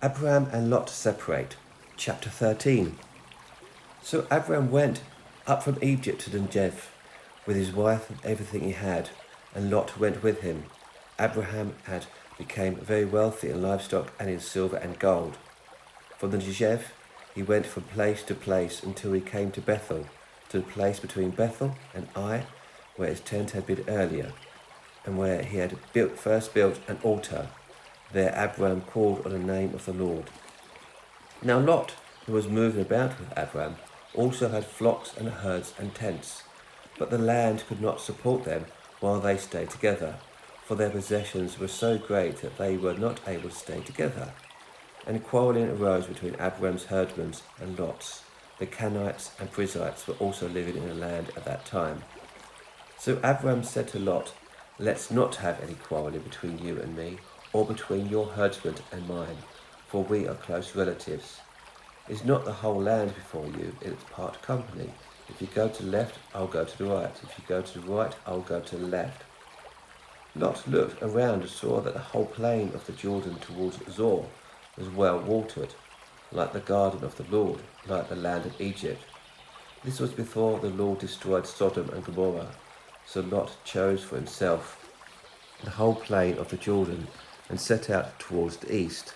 Abram and Lot separate. Chapter 13. So Abram went up from Egypt to the Negev with his wife and everything he had, and Lot went with him. Abraham had became very wealthy in livestock and in silver and gold. From the Negev he went from place to place until he came to Bethel, to the place between Bethel and Ai, where his tent had been earlier, and where he had first built an altar. There Abram called on the name of the Lord. Now Lot, who was moving about with Abram, also had flocks and herds and tents, but the land could not support them while they stayed together, for their possessions were so great that they were not able to stay together. And quarrelling arose between Abram's herdmen and Lot's. The Canaanites and Perizzites were also living in the land at that time. So Abram said to Lot, "Let's not have any quarrelling between you and me, or between your herdsmen and mine, for we are close relatives. Is not the whole land before you in its part company? If you go to the left, I'll go to the right. If you go to the right, I'll go to the left." Lot looked around and saw that the whole plain of the Jordan towards Zoar was well watered, like the garden of the Lord, like the land of Egypt. This was before the Lord destroyed Sodom and Gomorrah. So Lot chose for himself the whole plain of the Jordan and set out towards the east.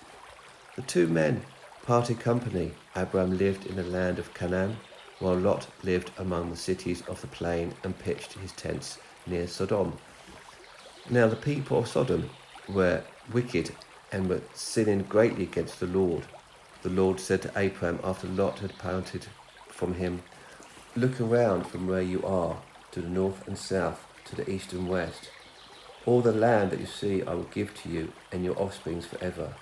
The two men parted company. Abram lived in the land of Canaan, while Lot lived among the cities of the plain and pitched his tents near Sodom. Now the people of Sodom were wicked and were sinning greatly against the Lord. The Lord said to Abram after Lot had parted from him, "Look around from where you are, to the north and south, to the east and west. All the land that you see I will give to you and your offspring forever.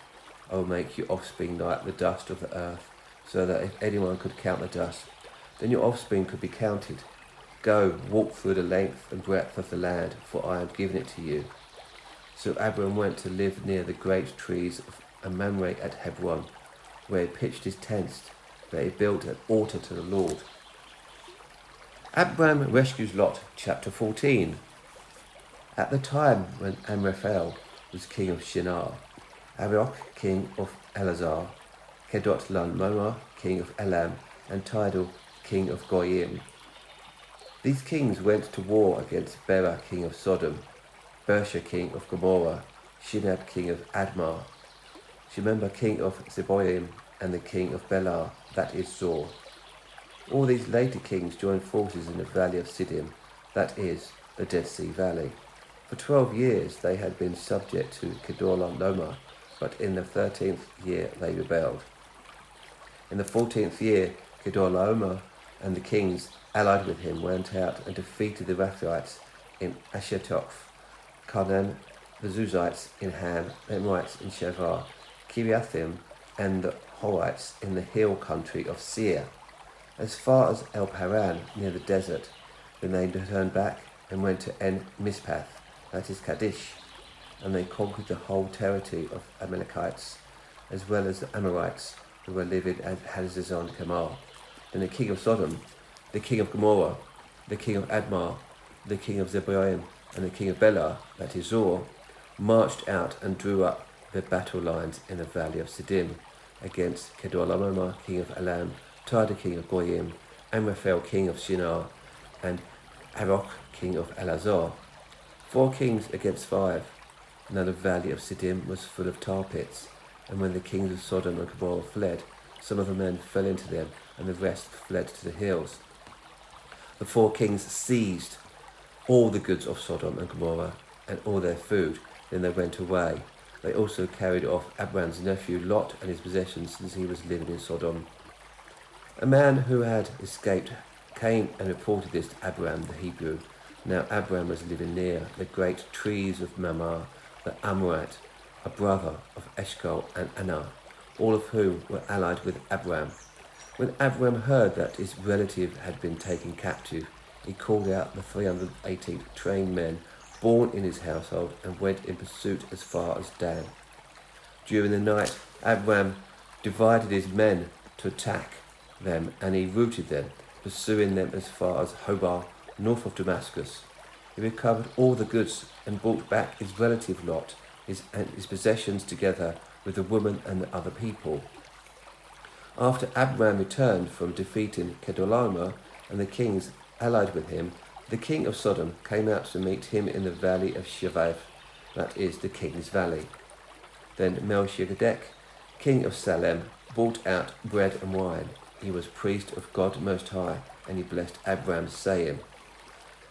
I will make your offspring like the dust of the earth, so that if anyone could count the dust, then your offspring could be counted. Go, walk through the length and breadth of the land, for I have given it to you." So Abram went to live near the great trees of Mamre at Hebron, where he pitched his tents, where he built an altar to the Lord. Abram rescues Lot. Chapter 14. At the time when Amraphel was king of Shinar, Arioch king of Elazar, Kedorlaomer king of Elam, and Tidal king of Goyim. These kings went to war against Bera king of Sodom, Bersha king of Gomorrah, Shinab king of Admah, Shemember king of Zeboim, and the king of Belah, that is Zoar. All these later kings joined forces in the valley of Siddim, that is, the Dead Sea Valley. For 12 years they had been subject to Kedorlaomer, but in the 13th year they rebelled. In the 14th year, Kedorlaomer and the kings allied with him went out and defeated the Rephaites in Ashtaroth, Canaan, the Zuzites in Ham, the Amorites in Shevar, Kiriathim, and the Horites in the hill country of Seir, as far as El Paran near the desert. Then they turned back and went to En Mishpath, that is Kadesh, and they conquered the whole territory of Amalekites, as well as the Amorites who were living at Hazazon Tamar. Then the king of Sodom, the king of Gomorrah, the king of Admah, the king of Zeboim, and the king of Belah, that is Zoar, marched out and drew up their battle lines in the valley of Siddim against Kedorlaomer king of Elam, Tidal king of Goyim, Amraphel king of Shinar, and Arioch king of Elazar. 4 kings against 5. Now the valley of Siddim was full of tar pits, and when the kings of Sodom and Gomorrah fled, some of the men fell into them, and the rest fled to the hills. The 4 kings seized all the goods of Sodom and Gomorrah, and all their food. Then they went away. They also carried off Abram's nephew Lot and his possessions, since he was living in Sodom. A man who had escaped came and reported this to Abram the Hebrew. Now Abram was living near the great trees of Mamre, the Amorite, a brother of Eshcol and Anah, all of whom were allied with Abram. When Abram heard that his relative had been taken captive, he called out the 318 trained men born in his household and went in pursuit as far as Dan. During the night, Abram divided his men to attack them, and he routed them, pursuing them as far as Hobah, north of Damascus. He recovered all the goods and brought back his relative Lot and his possessions together with the woman and the other people. After Abram returned from defeating Kedorlaomer and the kings allied with him, the king of Sodom came out to meet him in the valley of Shaveh, that is, the king's valley. Then Melchizedek, king of Salem, brought out bread and wine. He was priest of God Most High, and he blessed Abram, saying,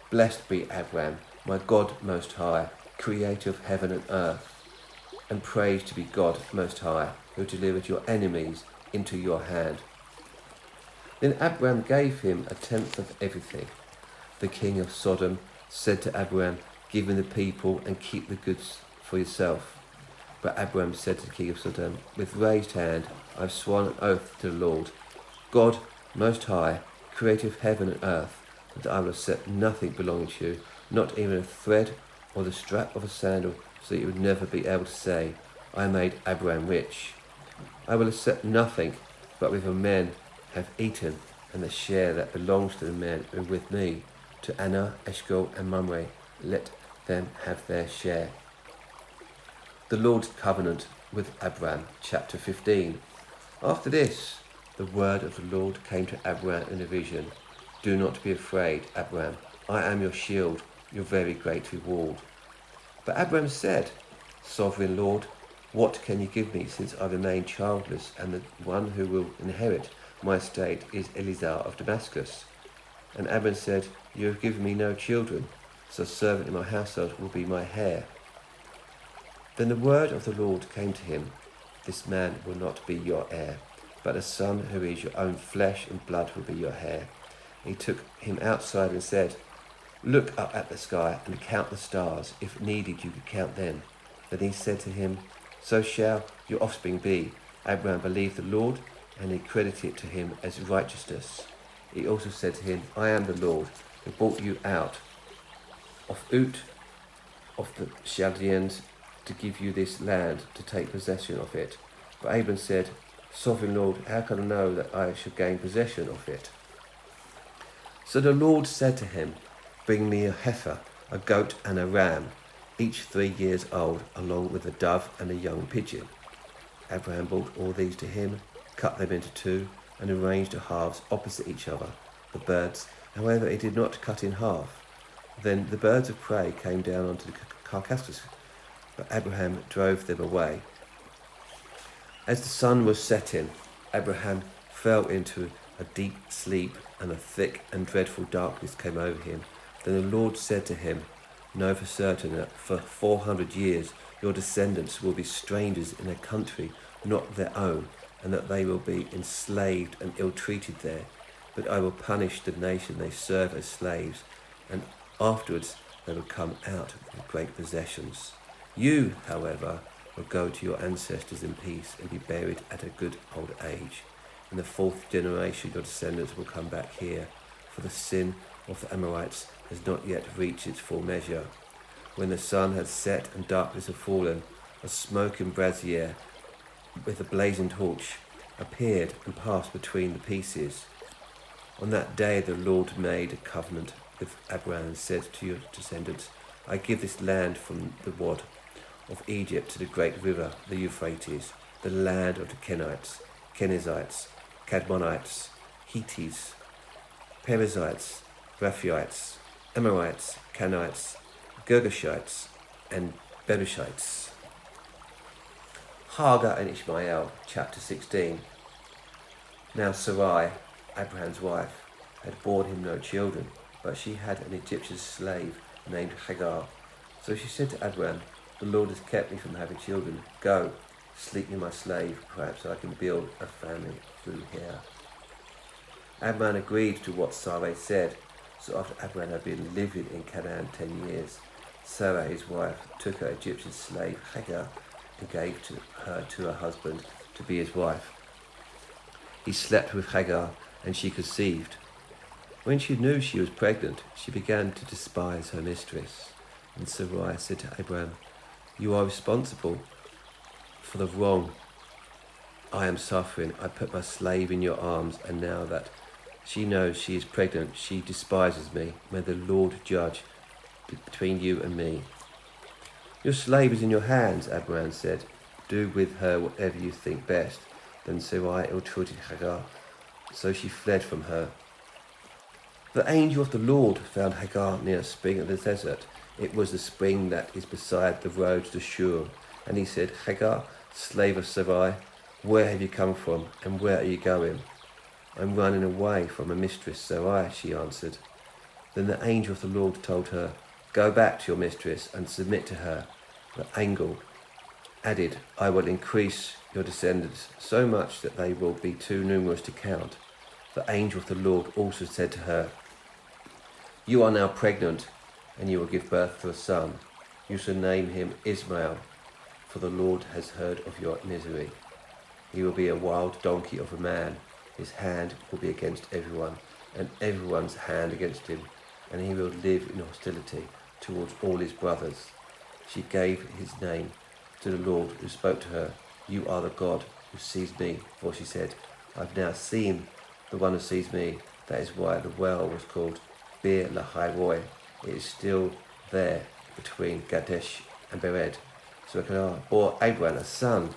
Blessed be Abram, my God Most High, creator of heaven and earth, and praised to be God Most High, who delivered your enemies into your hand. Then Abram gave him a tenth of everything. The king of Sodom said to Abram, Give me the people and keep the goods for yourself. But Abram said to the king of Sodom, With raised hand I have sworn an oath to the Lord, God Most High, creator of heaven and earth, that I will accept nothing belonging to you, not even a thread or the strap of a sandal, so that you would never be able to say, I made Abram rich. I will accept nothing but with the men have eaten, and the share that belongs to the men who are with me, to Anna, Eshcol, and Mamre, let them have their share. The Lord's covenant with Abram, chapter 15. After this, the word of the Lord came to Abram in a vision. Do not be afraid, Abram. I am your shield, your very great reward. But Abram said, Sovereign Lord, what can you give me, since I remain childless, and the one who will inherit my estate is Eleazar of Damascus? And Abram said, You have given me no children, so a servant in my household will be my heir. Then the word of the Lord came to him, This man will not be your heir, but a son who is your own flesh and blood will be your heir. He took him outside and said, Look up at the sky and count the stars. If needed, you could count them. Then he said to him, So shall your offspring be. Abram believed the Lord, and he credited it to him as righteousness. He also said to him, I am the Lord, who brought you out of Ut of the Chaldeans to give you this land, to take possession of it. But Abram said, Sovereign Lord, how can I know that I shall gain possession of it? So the Lord said to him, Bring me a heifer, a goat and a ram, each 3 years old, along with a dove and a young pigeon. Abraham brought all these to him, cut them into two, and arranged the halves opposite each other. The birds, however, he did not cut in half. Then the birds of prey came down onto the carcasses, but Abraham drove them away. As the sun was setting, Abraham fell into a deep sleep, and a thick and dreadful darkness came over him. Then the Lord said to him, Know for certain that for 400 years your descendants will be strangers in a country not their own, and that they will be enslaved and ill-treated there. But I will punish the nation they serve as slaves, and afterwards they will come out with great possessions. You, however, will go to your ancestors in peace and be buried at a good old age. In the 4th generation your descendants will come back here, for the sin of the Amorites has not yet reached its full measure. When the sun had set and darkness had fallen, a smoking brazier with a blazing torch appeared and passed between the pieces. On that day the Lord made a covenant with Abram and said to your descendants, I give this land from the wad of Egypt to the great river, the Euphrates, the land of the Kenites, Kenizzites, Cadmonites, Hittites, Perizzites, Rephaites, Amorites, Canaanites, Girgashites, and Berushites. Hagar and Ishmael, chapter 16. Now Sarai, Abraham's wife, had borne him no children, but she had an Egyptian slave named Hagar. So she said to Abram, The Lord has kept me from having children. Go, sleep with my slave, perhaps I can build a family through here. Abram agreed to what Sarai said. So after Abram had been living in Canaan 10 years, Sarah, his wife, took her Egyptian slave Hagar and gave her to her husband to be his wife. He slept with Hagar, and she conceived. When she knew she was pregnant, she began to despise her mistress. And Sarai said to Abram, You are responsible for the wrong I am suffering. I put my slave in your arms, and now that she knows she is pregnant, she despises me. May the Lord judge between you and me. Your slave is in your hands, Abram said. Do with her whatever you think best. Then Sarai ill-treated Hagar, so she fled from her. The angel of the Lord found Hagar near a spring in the desert. It was the spring that is beside the road to Shur. And he said, Hagar, slave of Sarai, where have you come from, and where are you going? I'm running away from my mistress Sarai, she answered. Then the angel of the Lord told her, Go back to your mistress and submit to her. The angel added, I will increase your descendants so much that they will be too numerous to count. The angel of the Lord also said to her, You are now pregnant, and you will give birth to a son. You shall name him Ishmael, for the Lord has heard of your misery. He will be a wild donkey of a man. His hand will be against everyone, and everyone's hand against him, and he will live in hostility towards all his brothers. She gave his name to the Lord who spoke to her, You are the God who sees me. For she said, I've now seen the one who sees me. That is why the well was called Beer Lahai Roy. It is still there between Kadesh and Bered. So Hagar bore Abram a son,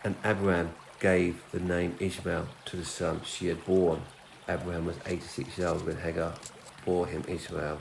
and Abram gave the name Ishmael to the son she had born. Abram was 86 years old when Hagar bore him Ishmael.